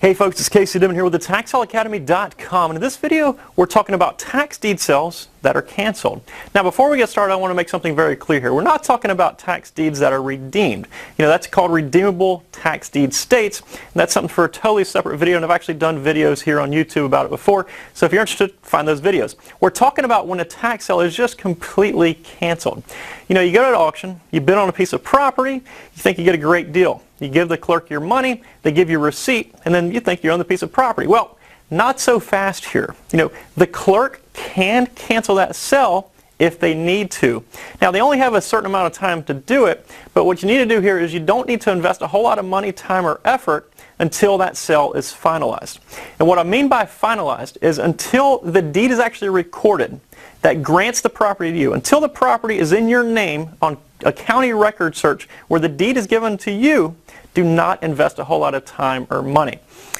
Hey folks, it's Casey Dimon here with the TaxSaleAcademy.com, and in this video we're talking about tax deed sales that are canceled. Now before we get started, I want to make something very clear here. We're not talking about tax deeds that are redeemed. You know, that's called redeemable tax deed states, and that's something for a totally separate video, and I've actually done videos here on YouTube about it before, so if you're interested, find those videos. We're talking about when a tax sale is just completely canceled. You know, you go to an auction, you bid on a piece of property, you think you get a great deal. You give the clerk your money, they give you a receipt, and then you think you own the piece of property. Well, not so fast here. You know, the clerk can cancel that sale if they need to. Now, they only have a certain amount of time to do it, but what you need to do here is you don't need to invest a whole lot of money, time, or effort until that sale is finalized. And what I mean by finalized is until the deed is actually recorded that grants the property to you, until the property is in your name on a county record search where the deed is given to you, do not invest a whole lot of time or money.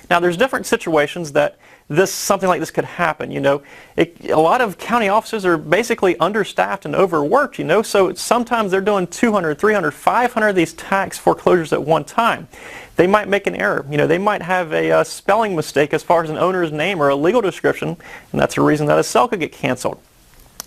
Now, there's different situations that something like this could happen. You know, a lot of county offices are basically understaffed and overworked, you know, so sometimes they're doing 200, 300, 500 of these tax foreclosures at one time. They might make an error. You know, they might have a spelling mistake as far as an owner's name or a legal description, and that's a reason that a sale could get canceled.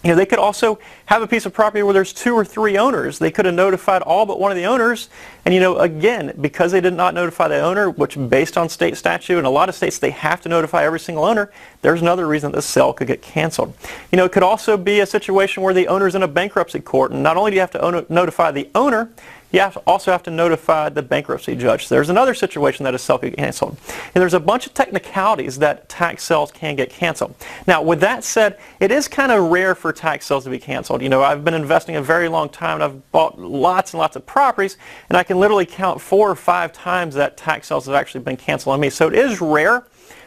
You know, they could also have a piece of property where there's 2 or 3 owners. They could have notified all but one of the owners, and you know, again, because they did not notify the owner, which based on state statute, in a lot of states they have to notify every single owner, there's another reason that the sale could get canceled. You know, it could also be a situation where the owner's in a bankruptcy court, and not only do you have to notify the owner, you also have to notify the bankruptcy judge. So there's another situation that a sale could get canceled. And there's a bunch of technicalities that tax sales can get canceled. Now, with that said, it is kind of rare for tax sales to be canceled. You know, I've been investing a very long time, and I've bought lots and lots of properties, and I can literally count 4 or 5 times that tax sales have actually been canceled on me. So it is rare.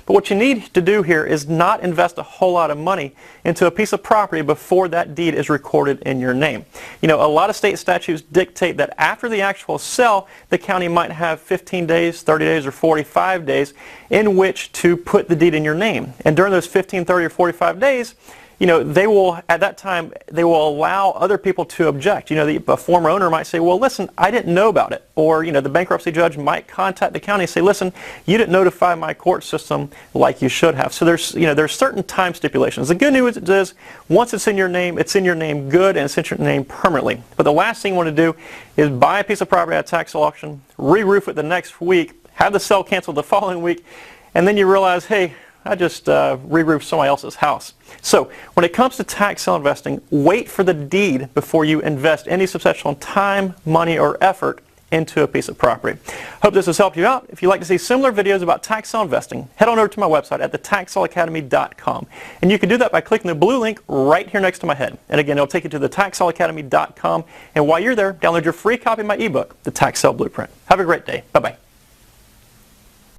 But what you need to do here is not invest a whole lot of money into a piece of property before that deed is recorded in your name. You know, a lot of state statutes dictate that after the actual sale, the county might have 15 days, 30 days, or 45 days in which to put the deed in your name. And during those 15, 30, or 45 days, you know, they will, at that time, they will allow other people to object. You know, a former owner might say, well, listen, I didn't know about it. Or, you know, the bankruptcy judge might contact the county and say, listen, you didn't notify my court system like you should have. So there's certain time stipulations. The good news is, once it's in your name good, and it's in your name permanently. But the last thing you want to do is buy a piece of property at a tax sale auction, re-roof it the next week, have the sale canceled the following week, and then you realize, hey, I just re-roofed somebody else's house. So when it comes to tax sale investing, wait for the deed before you invest any substantial time, money, or effort into a piece of property. Hope this has helped you out. If you'd like to see similar videos about tax sale investing, head on over to my website at TaxSaleAcademy.com. And you can do that by clicking the blue link right here next to my head. And again, it'll take you to the TaxSaleAcademy.com. And while you're there, download your free copy of my ebook, The Tax Sale Blueprint. Have a great day. Bye-bye.